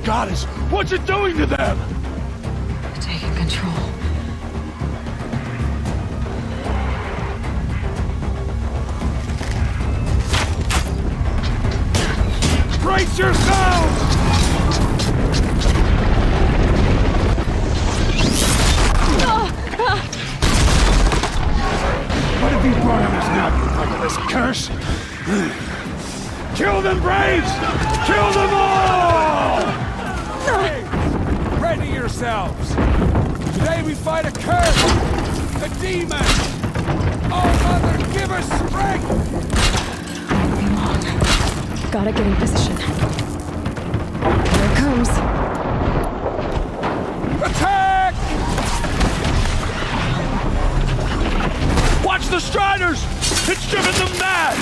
goddess! What's it doing to them? Taking control. Brace yourselves! What have you brought on us now, you motherless curse? Kill them, Braves! Kill them all! Braves, ready yourselves! Today we fight a curse! A demon! Oh, Mother, give us strength! Won't be long. Gotta get in position. Here it comes. Attack! Watch the Striders! It's driven them mad!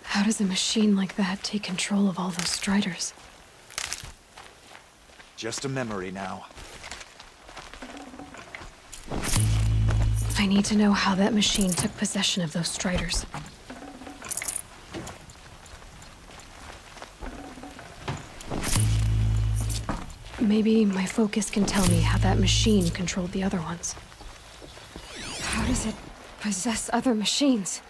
How does a machine like that take control of all those Striders? Just a memory now. I need to know how that machine took possession of those Striders. Maybe my focus can tell me how that machine controlled the other ones. How does it possess other machines?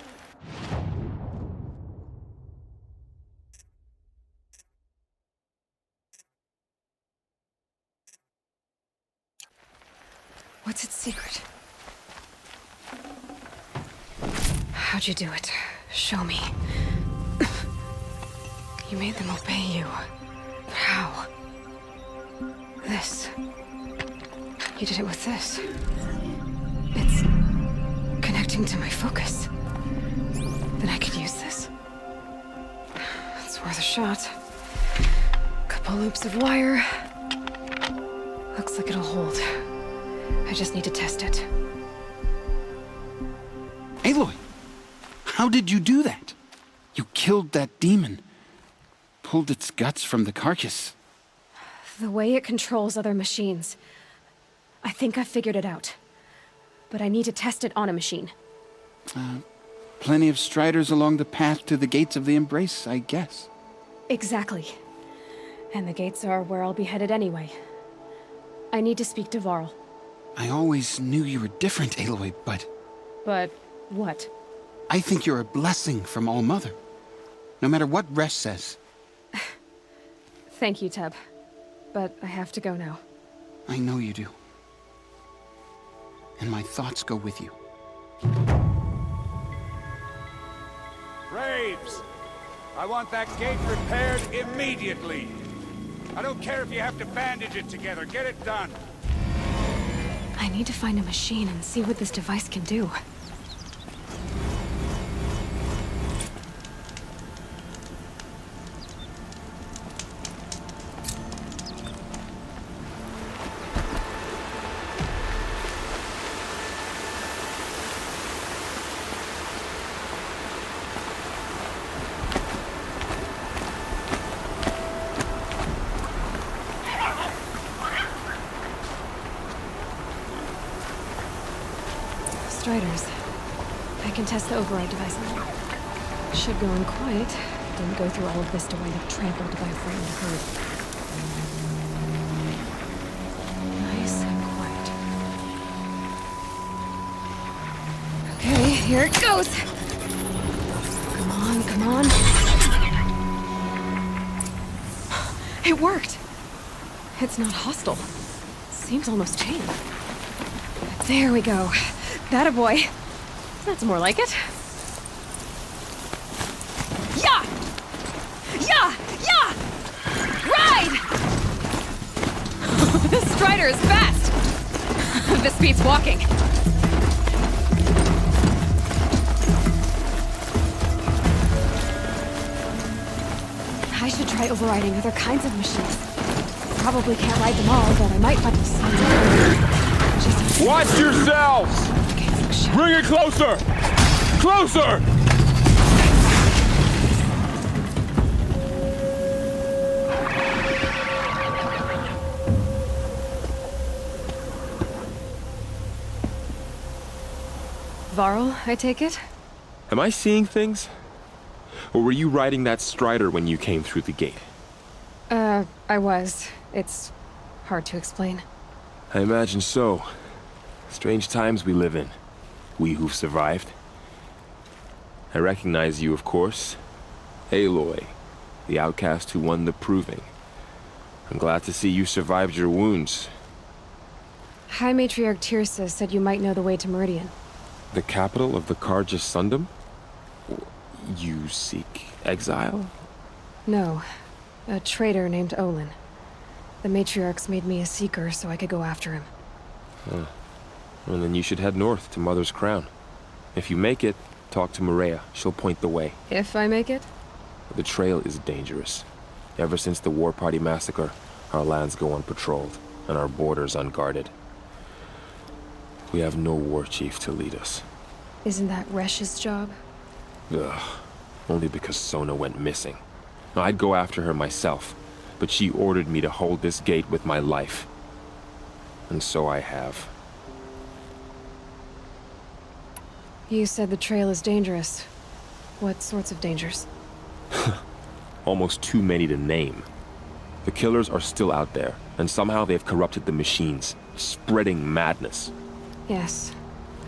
What's its secret? How'd you do it? Show me. You made them obey you. How? This. You did it with this. It's connecting to my focus. Then I could use this. It's worth a shot. Couple loops of wire. Looks like it'll hold. I just need to test it. Aloy, how did you do that? You killed that demon. Pulled its guts from the carcass. The way it controls other machines. I think I figured it out. But I need to test it on a machine. Plenty of Striders along the path to the gates of the Embrace, I guess. Exactly. And the gates are where I'll be headed anyway. I need to speak to Varl. I always knew you were different, Aloy, but... But what? I think you're a blessing from All-Mother. No matter what Resh says. Thank you, Teb. But I have to go now. I know you do. And my thoughts go with you. Braves! I want that gate repaired immediately. I don't care if you have to bandage it together. Get it done. I need to find a machine and see what this device can do. Striders. I can test the override device now. Should go in quiet. Didn't go through all of this to wind up trampled by a frightened herd. Nice and quiet. Okay, here it goes! Come on, come on. It worked! It's not hostile. Seems almost tame. There we go. That a boy. That's more like it. Yeah! Yeah! Yeah! Ride! This Strider is fast! This beats walking. I should try overriding other kinds of machines. Probably can't ride them all, but I might find some. Just Watch yourselves! Bring it closer! Closer! Varl, I take it? Am I seeing things? Or were you riding that Strider when you came through the gate? I was. It's hard to explain. I imagine so. Strange times we live in. We who've survived. I recognize you, of course. Aloy, the outcast who won the proving. I'm glad to see you survived your wounds. High Matriarch Tirsa said you might know the way to Meridian. The capital of the Carja Sundom? You seek exile? No. A traitor named Olin. The Matriarchs made me a seeker so I could go after him. Well, then you should head north to Mother's Crown. If you make it, talk to Maria. She'll point the way. If I make it? The trail is dangerous. Ever since the War Party massacre, our lands go unpatrolled, and our borders unguarded. We have no war chief to lead us. Isn't that Resh's job? Ugh. Only because Sona went missing. I'd go after her myself, but she ordered me to hold this gate with my life. And so I have. You said the trail is dangerous. What sorts of dangers? Almost too many to name. The killers are still out there, and somehow they've corrupted the machines, spreading madness. Yes,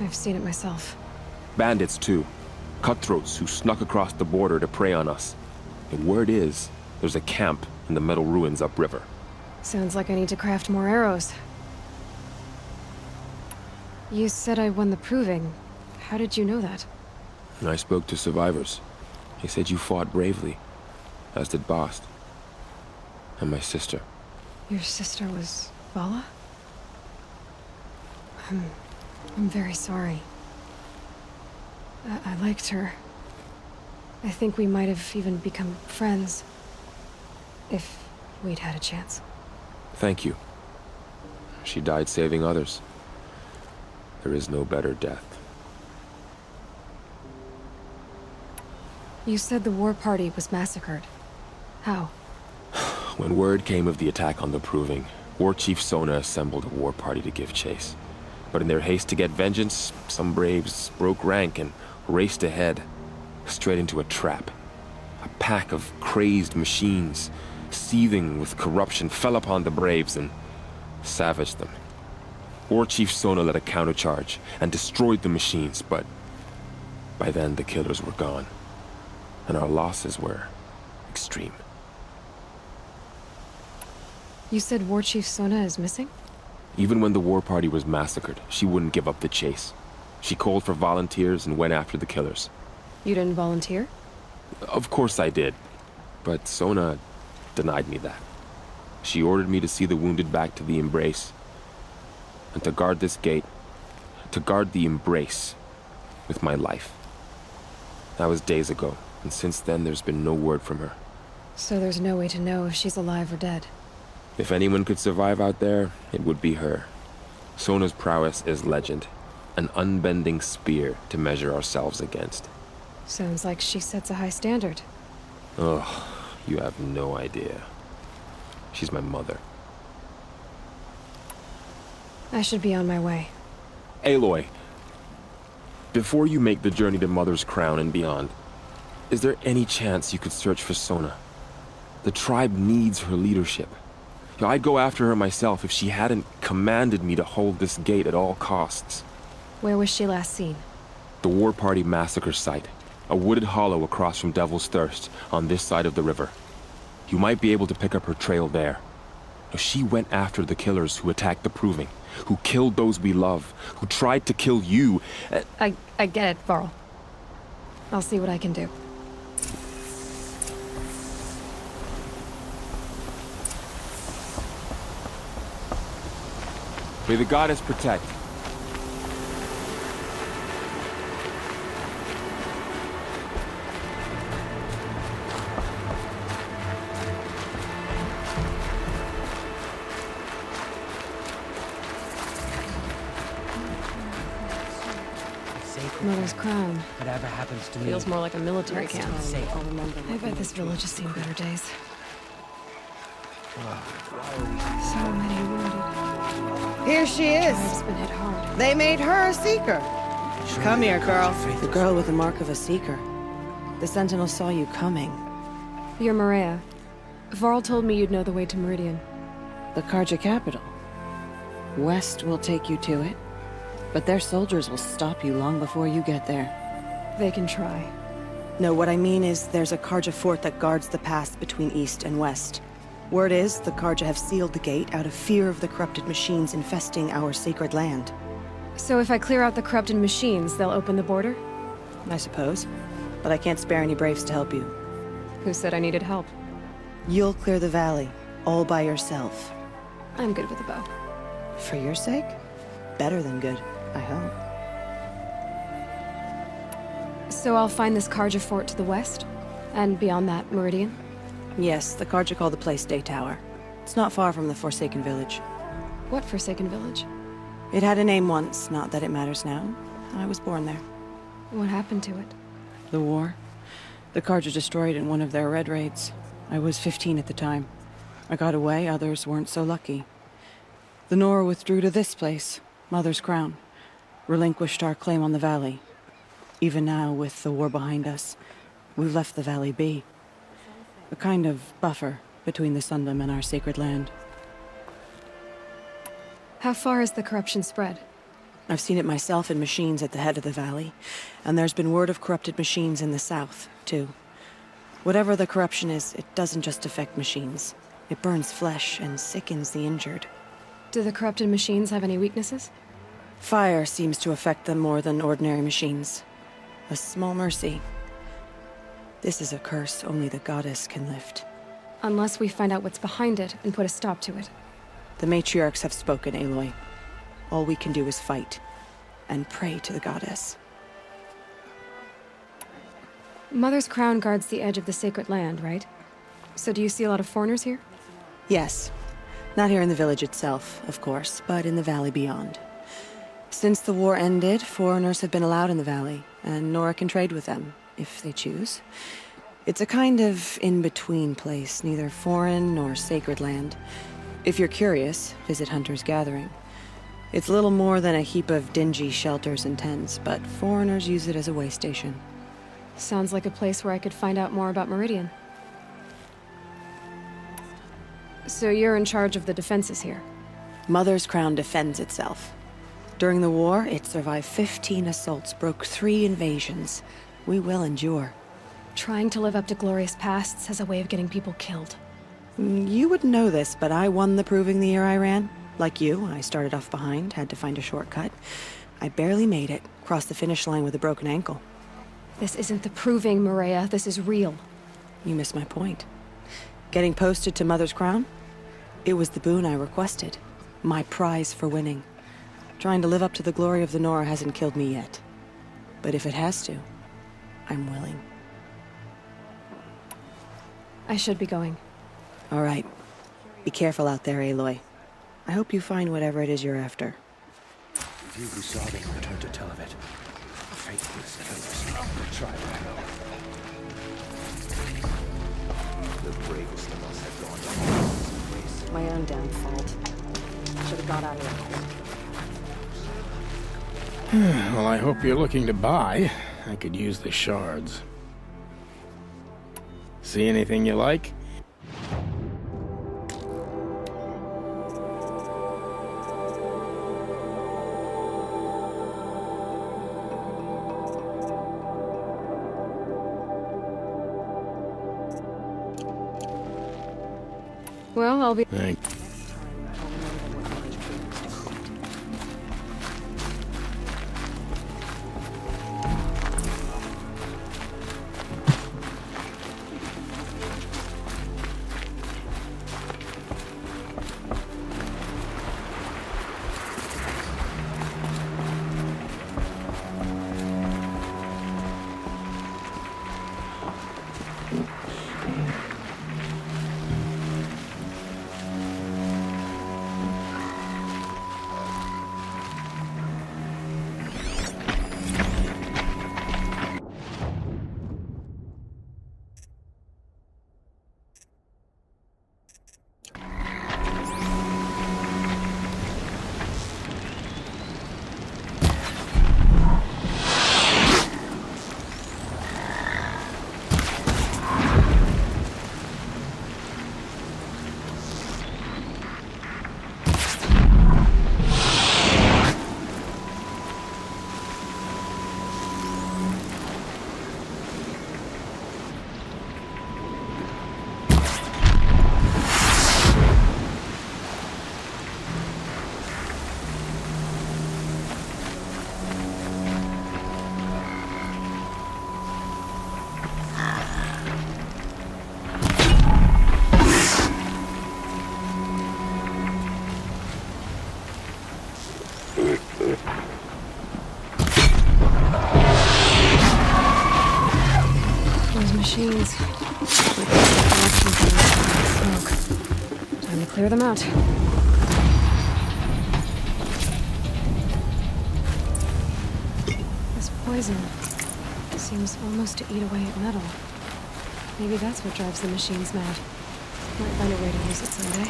I've seen it myself. Bandits, too. Cutthroats who snuck across the border to prey on us. The word is, there's a camp in the metal ruins upriver. Sounds like I need to craft more arrows. You said I won the proving. How did you know that? I spoke to survivors. They said you fought bravely, as did Bast. And my sister. Your sister was Vala? I'm very sorry. I liked her. I think we might have even become friends. If we'd had a chance. Thank you. She died saving others. There is no better death. You said the war party was massacred. How? When word came of the attack on the Proving, War Chief Sona assembled a war party to give chase. But in their haste to get vengeance, some braves broke rank and raced ahead, straight into a trap. A pack of crazed machines, seething with corruption, fell upon the braves and savaged them. War Chief Sona led a countercharge and destroyed the machines, but by then the killers were gone, and our losses were extreme. You said War Chief Sona is missing? Even when the war party was massacred, she wouldn't give up the chase. She called for volunteers and went after the killers. You didn't volunteer? Of course I did, but Sona denied me that. She ordered me to see the wounded back to the Embrace, and to guard this gate, to guard the Embrace with my life. That was days ago, and since then there's been no word from her. So there's no way to know if she's alive or dead. If anyone could survive out there, it would be her. Sona's prowess is legend, an unbending spear to measure ourselves against. Sounds like she sets a high standard. Oh, you have no idea. She's my mother. I should be on my way. Aloy, Before you make the journey to Mother's Crown and beyond, is there any chance you could search for Sona? The tribe needs her leadership. I'd go after her myself if she hadn't commanded me to hold this gate at all costs. Where was she last seen? The War Party massacre site. A wooded hollow across from Devil's Thirst, on this side of the river. You might be able to pick up her trail there. She went after the killers who attacked the Proving, who killed those we love, who tried to kill you. I get it, Varl. I'll see what I can do. May the goddess protect. Mother's Crown. Whatever happens to me, Feels more like a military camp. I'll remember. I bet this village has seen better days. So many wounded. Here she is. Tribe's been hit hard. They made her a seeker. Come here, girl. The girl with the mark of a seeker. The Sentinel saw you coming. You're Maria. Varl told me you'd know the way to Meridian. The Karja capital. West will take you to it, but their soldiers will stop you long before you get there. They can try. No, what I mean is there's a Karja fort that guards the pass between East and West. Word is, the Karja have sealed the gate out of fear of the corrupted machines infesting our sacred land. So if I clear out the corrupted machines, they'll open the border? I suppose. But I can't spare any braves to help you. Who said I needed help? You'll clear the valley, all by yourself. I'm good with a bow. For your sake? Better than good, I hope. So I'll find this Karja fort to the west? And beyond that, Meridian? Yes, the Karja call the place Day Tower. It's not far from the Forsaken Village. What Forsaken Village? It had a name once, not that it matters now. I was born there. What happened to it? The war. The Karja destroyed in one of their red raids. I was 15 at the time. I got away, others weren't so lucky. The Nora withdrew to this place, Mother's Crown. Relinquished our claim on the valley. Even now, with the war behind us, we've left the valley be. A kind of buffer between the Sundom and our sacred land. How far has the corruption spread? I've seen it myself in machines at the head of the valley, and there's been word of corrupted machines in the south, too. Whatever the corruption is, it doesn't just affect machines. It burns flesh and sickens the injured. Do the corrupted machines have any weaknesses? Fire seems to affect them more than ordinary machines. A small mercy. This is a curse only the goddess can lift. Unless we find out what's behind it and put a stop to it. The matriarchs have spoken, Aloy. All we can do is fight, and pray to the goddess. Mother's Crown guards the edge of the sacred land, right? So do you see a lot of foreigners here? Yes. Not here in the village itself, of course, but in the valley beyond. Since the war ended, foreigners have been allowed in the valley, and Nora can trade with them, if they choose. It's a kind of in-between place, neither foreign nor sacred land. If you're curious, visit Hunter's Gathering. It's little more than a heap of dingy shelters and tents, but foreigners use it as a way station. Sounds like a place where I could find out more about Meridian. So you're in charge of the defenses here? Mother's Crown defends itself. During the war, it survived 15 assaults, broke 3 invasions. We will endure. Trying to live up to glorious pasts has a way of getting people killed. You wouldn't know this, but I won the Proving the year I ran. Like you, I started off behind, had to find a shortcut. I barely made it, crossed the finish line with a broken ankle. This isn't the Proving, Maria. This is real. You missed my point. Getting posted to Mother's Crown? It was the boon I requested. My prize for winning. Trying to live up to the glory of the Nora hasn't killed me yet. But if it has to, I'm willing. I should be going. All right. Be careful out there, Aloy. I hope you find whatever it is you're after. Few who saw them returned to tell of it. Faithless killers. Try to know. The bravest of us have gone down this place. My own damn fault. Should have got out of there. Well, I hope you're looking to buy. I could use the shards. See anything you like? Well, I'll be... Thanks. Machines. Smoke. Time to clear them out. This poison seems almost to eat away at metal. Maybe that's what drives the machines mad. Might find a way to use it someday.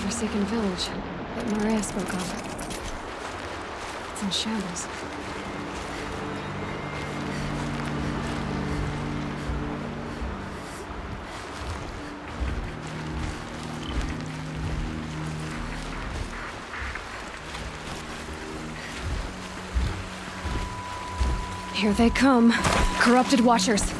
Forsaken village that Maria spoke of. It's in shambles. Here they come. Corrupted Watchers.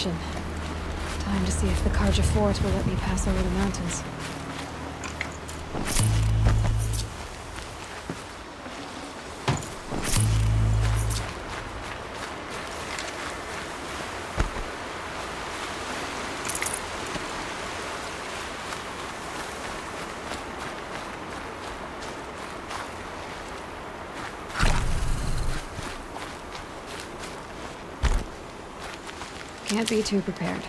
direction. Time to see if the Karja fort will let me pass over the mountains. Can't be too prepared.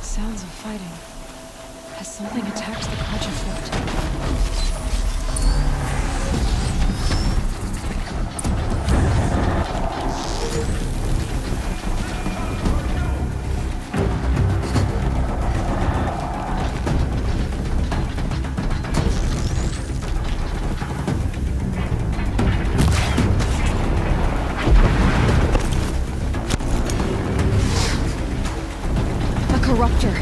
Sounds of fighting. Has something attacked the Karja fort? A corruptor.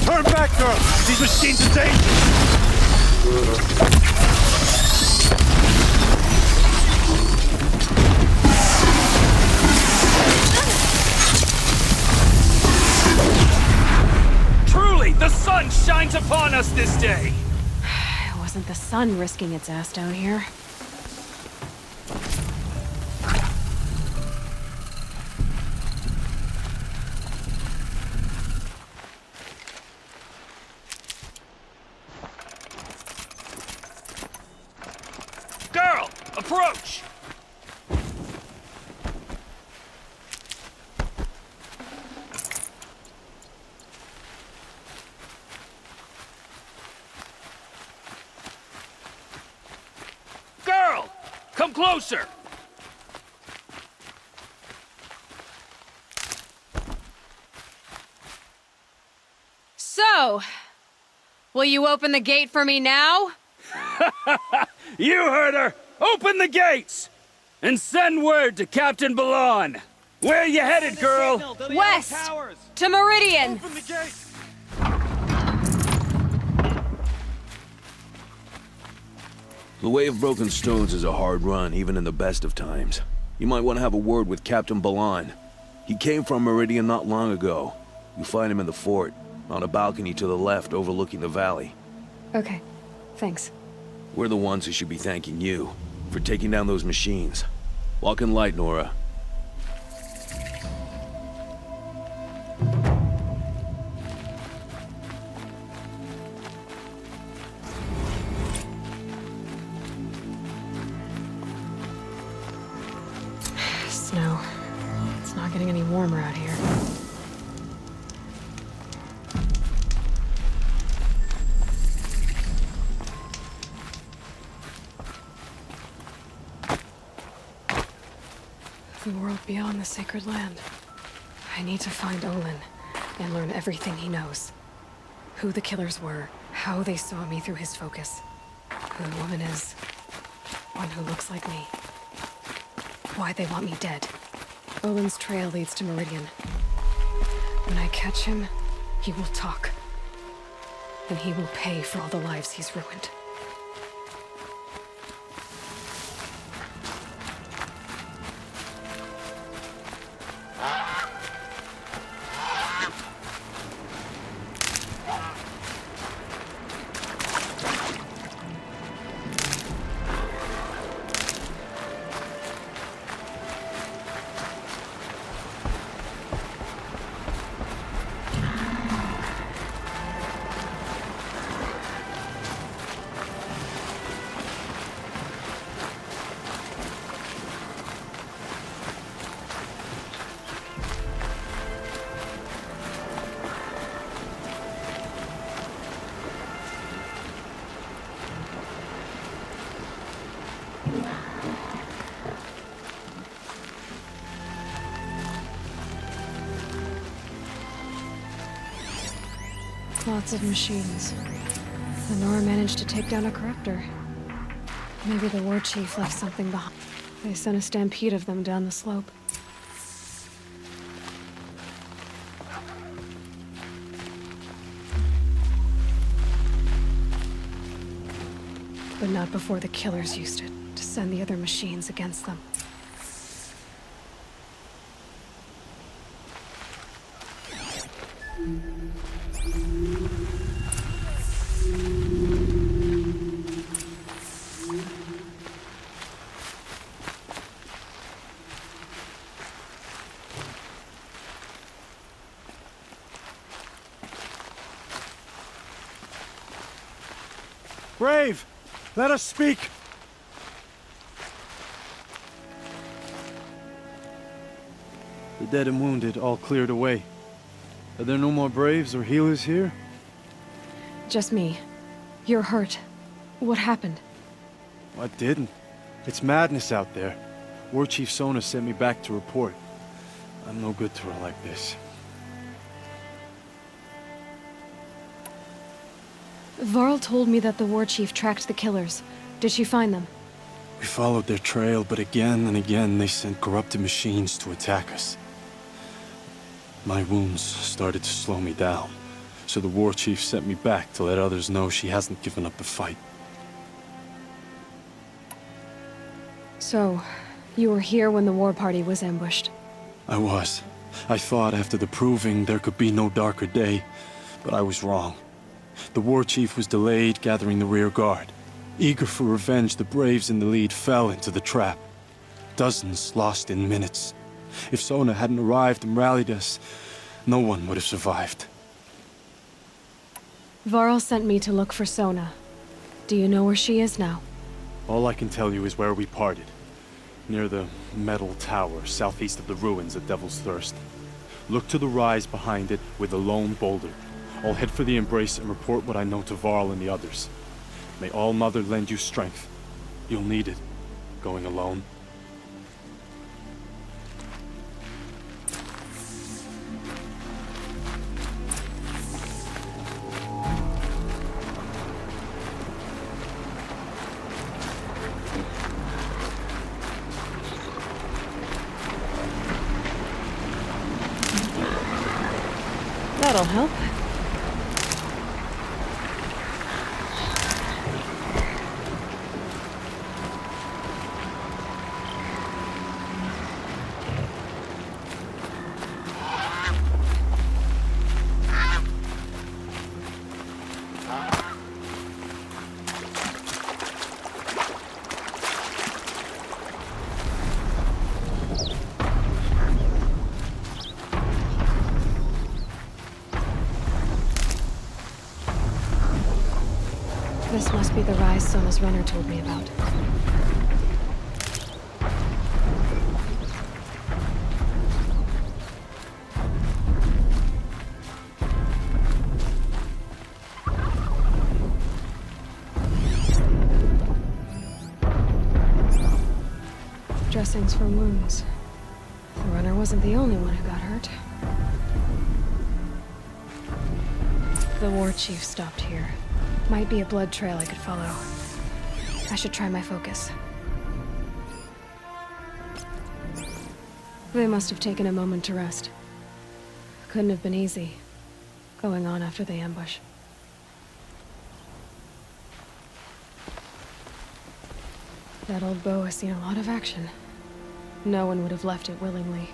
Turn back, girl! These machines are dangerous! Truly, the sun shines upon us this day! It wasn't the sun risking its ass down here. Girl, approach! Girl, come closer! So, will you open the gate for me now? You heard her! Open the gates! And send word to Captain Balan! Where you headed, girl? West! To Meridian! Open the gate! The Way of Broken Stones is a hard run, even in the best of times. You might want to have a word with Captain Balan. He came from Meridian not long ago. You'll find him in the fort, on a balcony to the left overlooking the valley. Okay, thanks. We're the ones who should be thanking you for taking down those machines. Walk in light, Nora. Snow. It's not getting any warmer out here. beyond the sacred land. I need to find Olin and learn everything he knows. Who the killers were, how they saw me through his focus, who the woman is, one who looks like me, why they want me dead. Olin's trail leads to Meridian. When I catch him, he will talk. And he will pay for all the lives he's ruined. Lots of machines. Lenora managed to take down a corruptor. Maybe the war chief left something behind. They sent a stampede of them down the slope. But not before the killers used it to send the other machines against them. Brave! Let us speak! The dead and wounded all cleared away. Are there no more Braves or healers here? Just me. You're hurt. What happened? I didn't. It's madness out there. War Chief Sona sent me back to report. I'm no good to her like this. Varl told me that the war chief tracked the killers. Did she find them? We followed their trail, but again and again they sent corrupted machines to attack us. My wounds started to slow me down, so the war chief sent me back to let others know she hasn't given up the fight. So, you were here when the war party was ambushed? I was. I thought after the proving there could be no darker day, but I was wrong. The war chief was delayed gathering the rear guard. Eager for revenge, the Braves in the lead fell into the trap. Dozens lost in minutes. If Sona hadn't arrived and rallied us, no one would have survived. Varl sent me to look for Sona. Do you know where she is now? All I can tell you is where we parted. Near the metal tower, southeast of the ruins at Devil's Thirst. Look to the rise behind it with a lone boulder. I'll head for the embrace and report what I know to Varl and the others. May All Mother lend you strength. You'll need it, going alone. That'll help. This must be the rise Sona's runner told me about. Dressings for wounds. wasn't the only one who got hurt. The war chief stopped here. Might be a blood trail I could follow. I should try my focus. They must have taken a moment to rest. Couldn't have been easy, going on after the ambush. That old bow has seen a lot of action. No one would have left it willingly.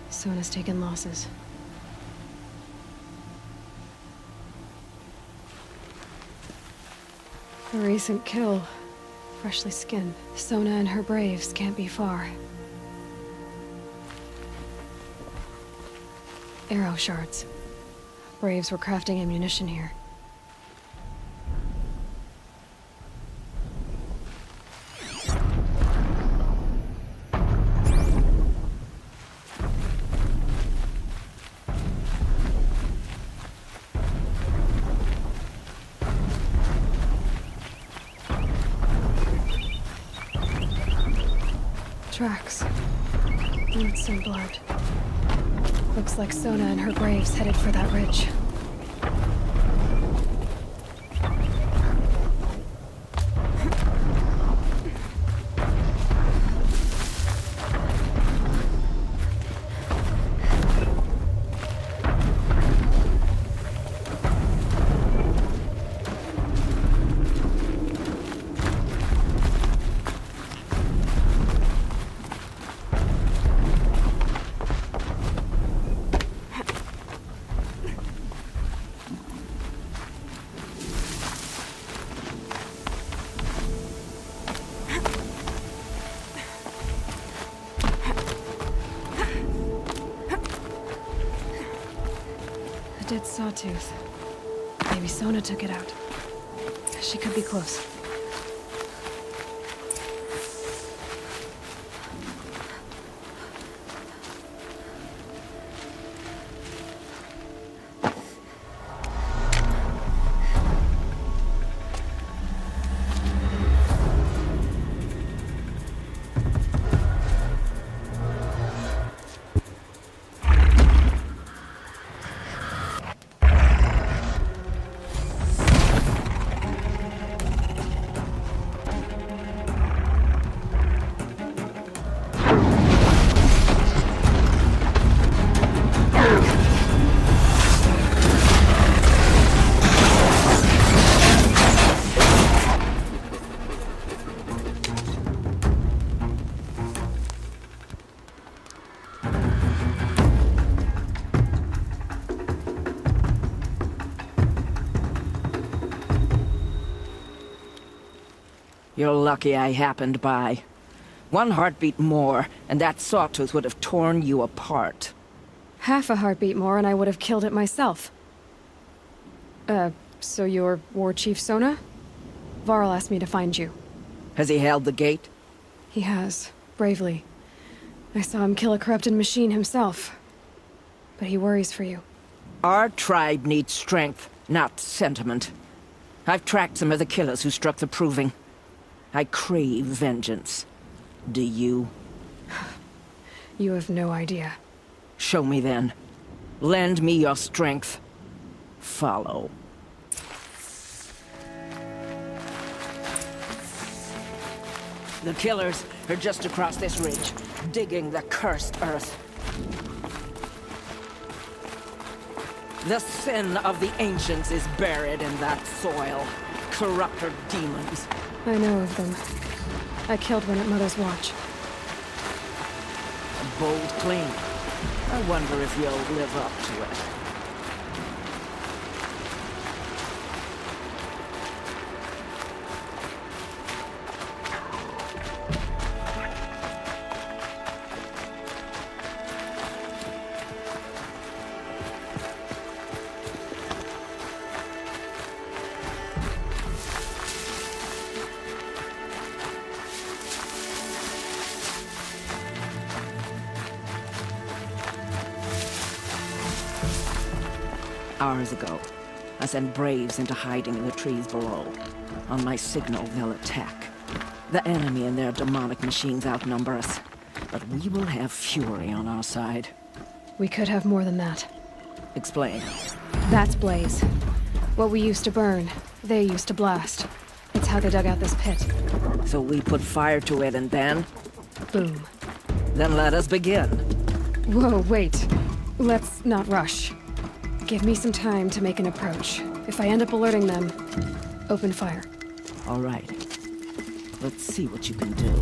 Sona's taken losses. A recent kill. Freshly skinned. Sona and her braves can't be far. Arrow shards. Braves were crafting ammunition here. Tracks. Roots and blood. Looks like Sona and her braves headed for that ridge. Dead sawtooth. Maybe Sona took it out. She could be close. You're lucky I happened by. One heartbeat more, and that sawtooth would have torn you apart. Half a heartbeat more and I would have killed it myself. So you're War Chief Sona? Varl asked me to find you. Has he held the gate? He has, bravely. I saw him kill a corrupted machine himself. But he worries for you. Our tribe needs strength, not sentiment. I've tracked some of the killers who struck the Proving. I crave vengeance. Do you? You have no idea. Show me then. Lend me your strength. Follow. The killers are just across this ridge, digging the cursed earth. The sin of the ancients is buried in that soil. Corrupter demons. I know of them. I killed one at Mother's Watch. A bold claim. I wonder if you'll live up to it. Hours ago, I sent braves into hiding in the trees below. On my signal, they'll attack. The enemy and their demonic machines outnumber us. But we will have fury on our side. We could have more than that. Explain. That's Blaze. What we used to burn, they used to blast. It's how they dug out this pit. So we put fire to it and then? Boom. Then let us begin. Whoa, wait. Let's not rush. Give me some time to make an approach. If I end up alerting them, open fire. All right. Let's see what you can do.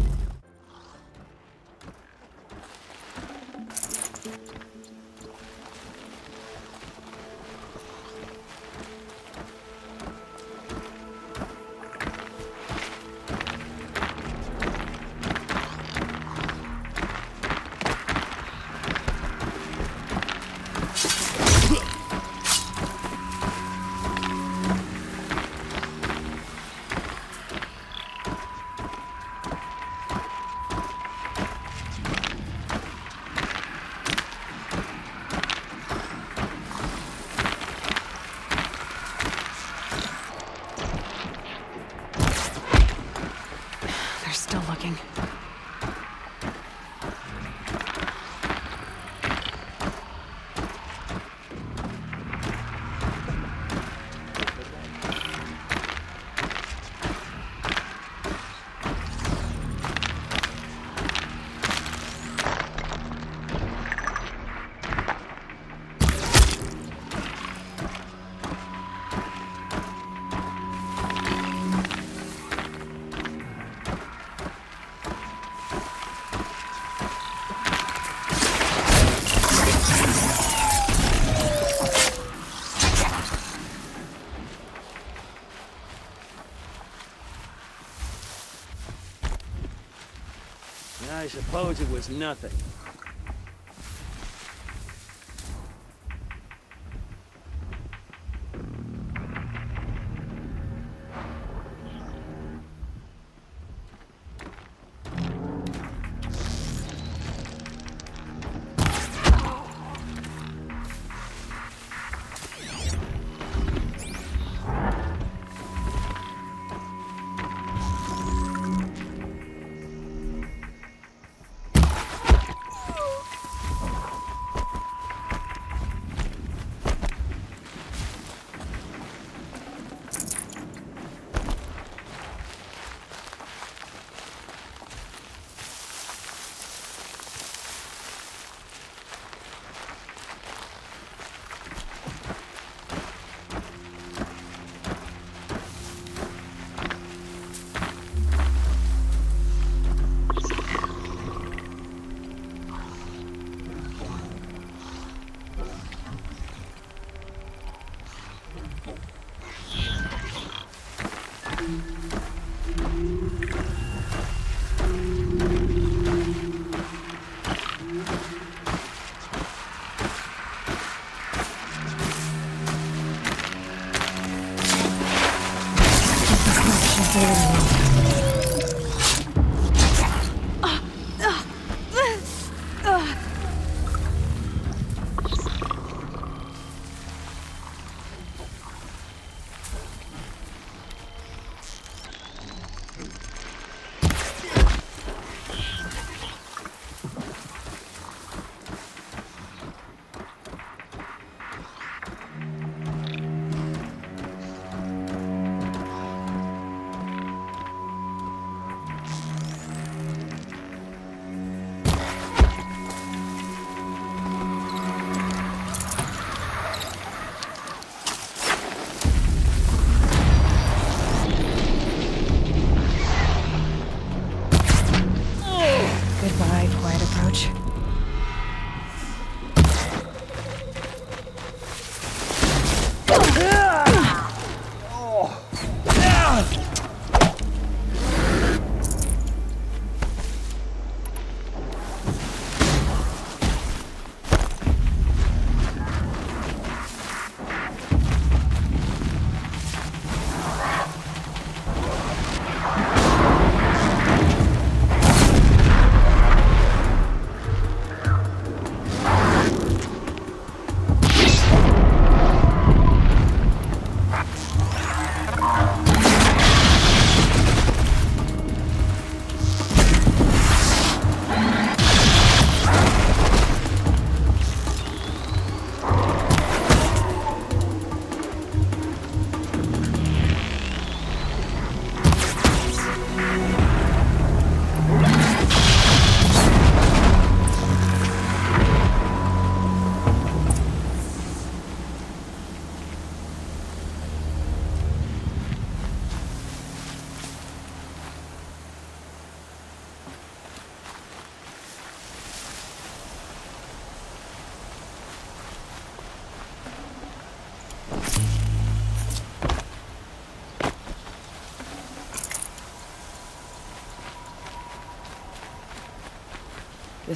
They're still looking. I suppose it was nothing.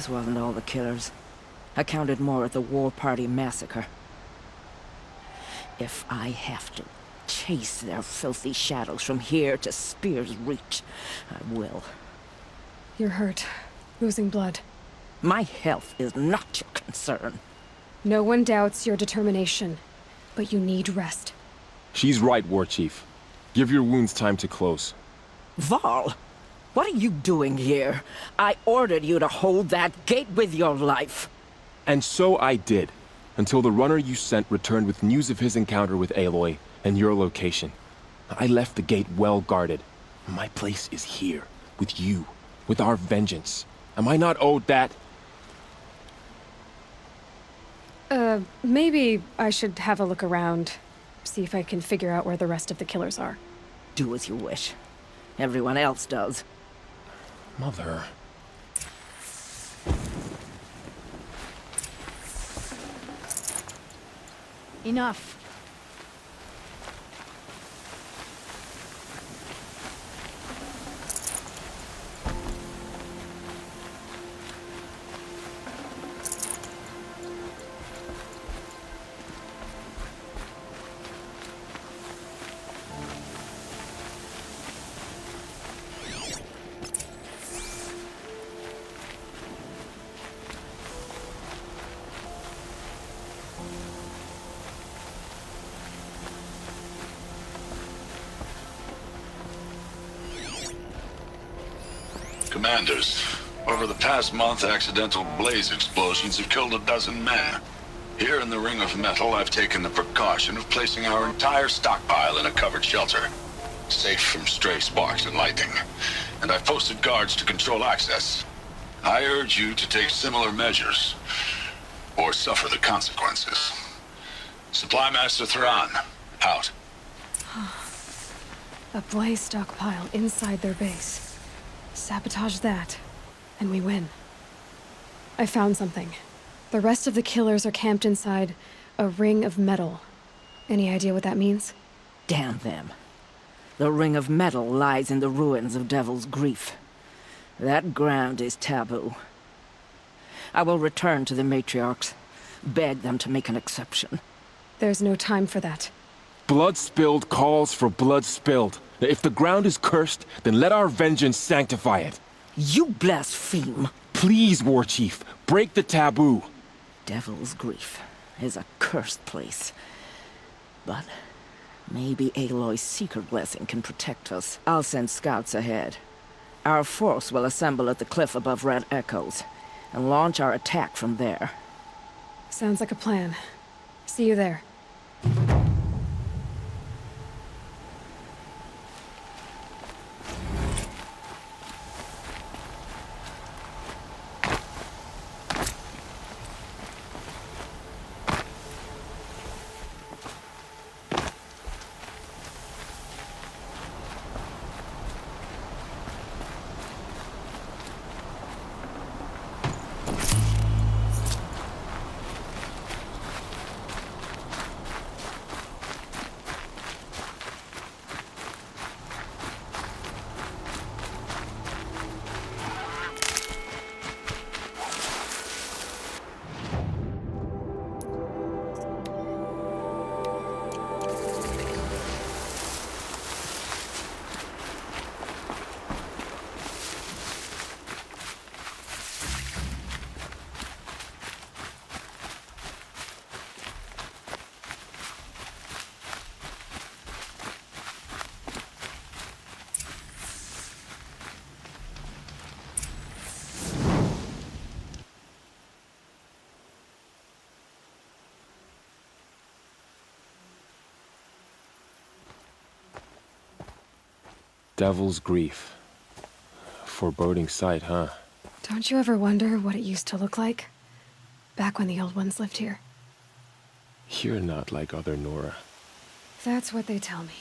This wasn't all the killers. I counted more at the War Party massacre. If I have to chase their filthy shadows from here to Spear's Reach, I will. You're hurt. Losing blood. My health is not your concern. No one doubts your determination, but you need rest. She's right, War Chief. Give your wounds time to close. Varl, what are you doing here? I ordered you to hold that gate with your life. And so I did, until the runner you sent returned with news of his encounter with Aloy and your location. I left the gate well guarded. My place is here, with you, with our vengeance. Am I not owed that? Maybe I should have a look around. See if I can figure out where the rest of the killers are. Do as you wish. Everyone else does. Mother... Enough. Commanders, over the past month, accidental blaze explosions have killed 12 men. Here in the Ring of Metal, I've taken the precaution of placing our entire stockpile in a covered shelter, safe from stray sparks and lightning, and I've posted guards to control access. I urge you to take similar measures, or suffer the consequences. Supply Master Thran, out. A blaze stockpile inside their base. Sabotage that, and we win. I found something. The rest of the killers are camped inside a ring of metal. Any idea what that means? Damn them. The Ring of Metal lies in the ruins of Devil's Grief. That ground is taboo. I will return to the matriarchs, beg them to make an exception. There's no time for that. Blood spilled calls for blood spilled. If the ground is cursed, then let our vengeance sanctify it. You blaspheme. Please, War Chief, break the taboo. Devil's Grief is a cursed place. But maybe Aloy's secret blessing can protect us. I'll send scouts ahead. Our force will assemble at the cliff above Red Echoes, and launch our attack from there. Sounds like a plan. See you there. Devil's Grief. Foreboding sight, huh? Don't you ever wonder what it used to look like? Back when the old ones lived here. You're not like other Nora. That's what they tell me.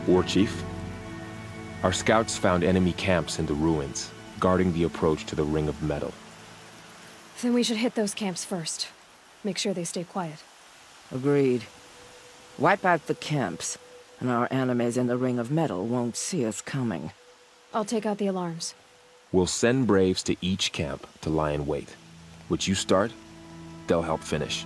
War Chief? Our scouts found enemy camps in the ruins, guarding the approach to the Ring of Metal. Then we should hit those camps first. Make sure they stay quiet. Agreed. Wipe out the camps, and our enemies in the Ring of Metal won't see us coming. I'll take out the alarms. We'll send Braves to each camp to lie in wait. Which you start, they'll help finish.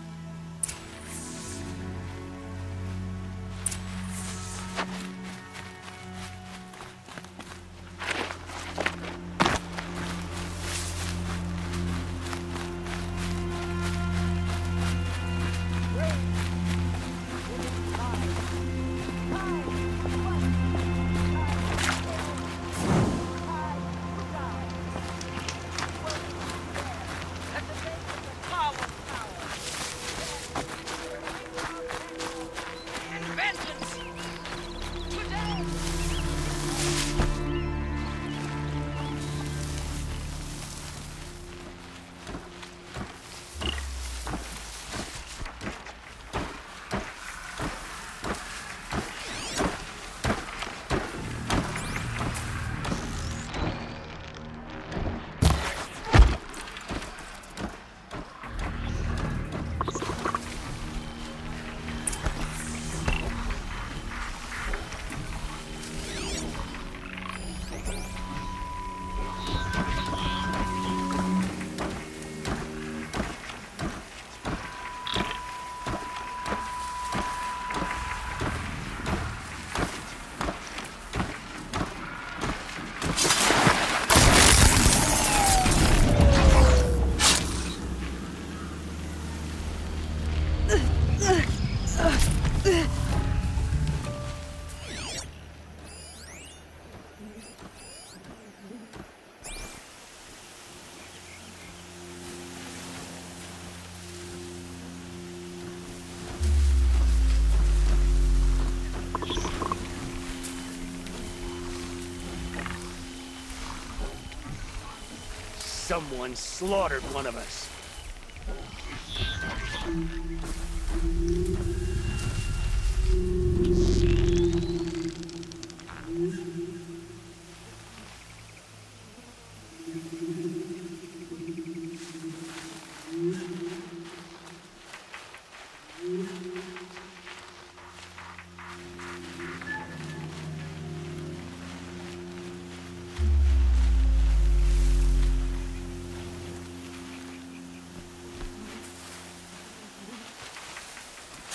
Someone slaughtered one of us.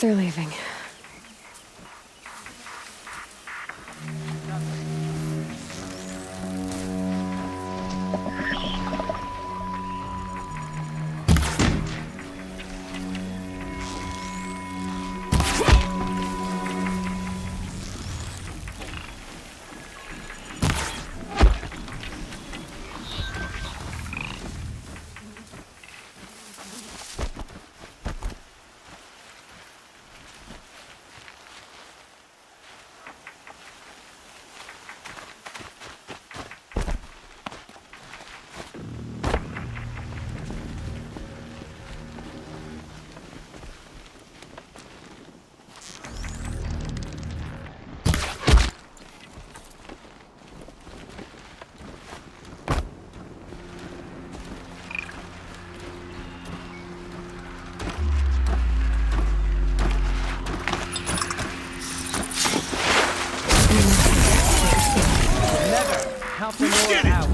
They're leaving. Help the Lord out.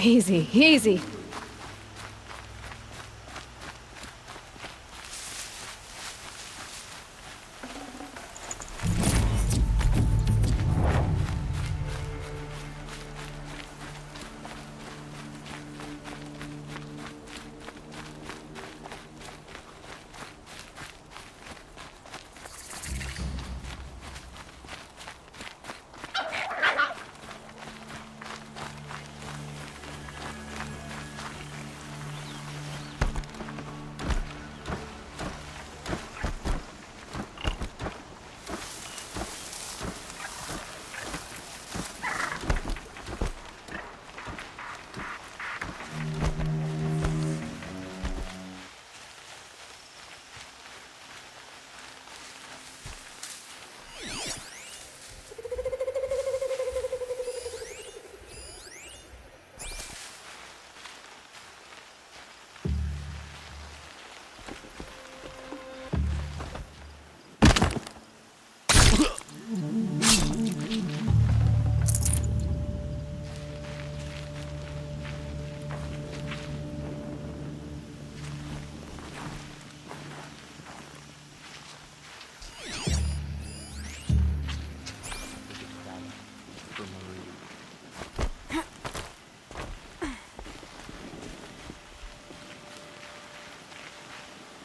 Easy, easy.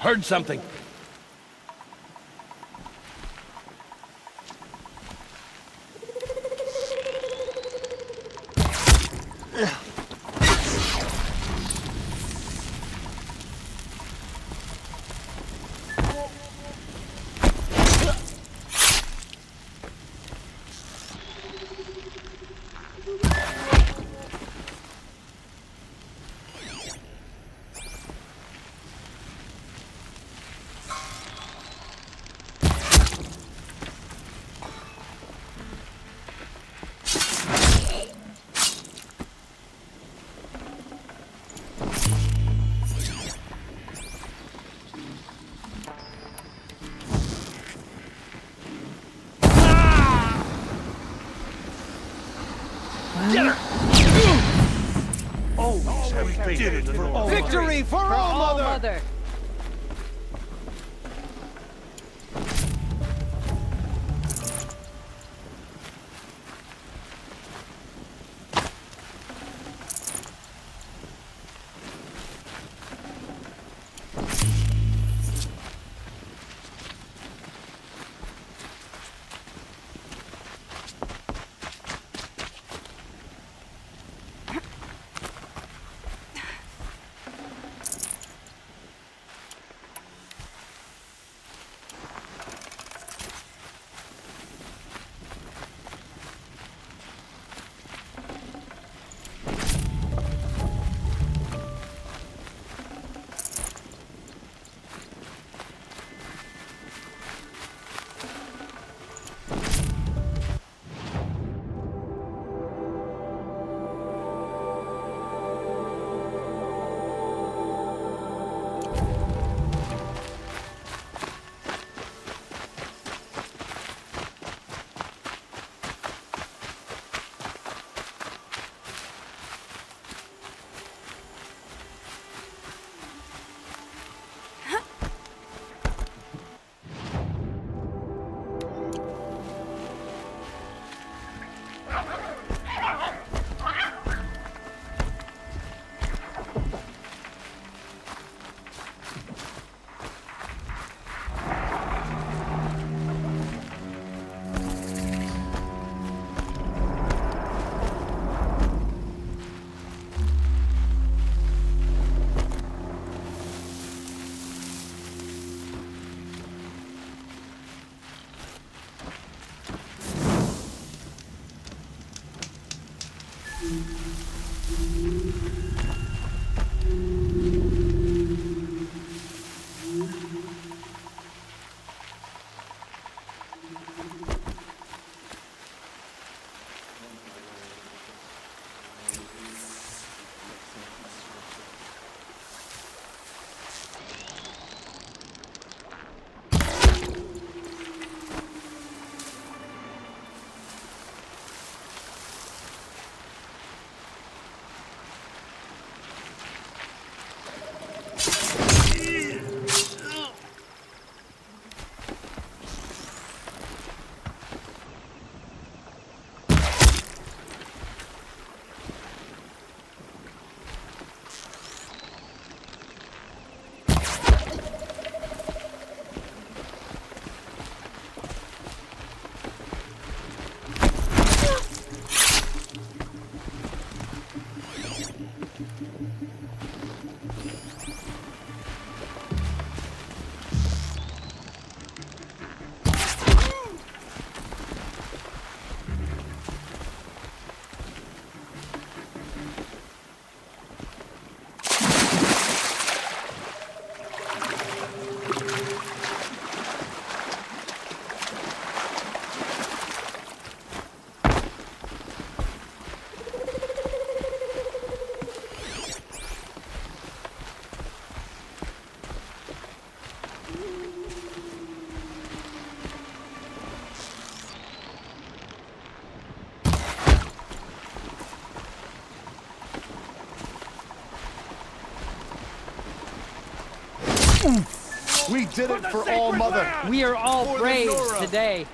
Heard something. Get her! Victory for all mother! We did it for All Mother. We are all brave today.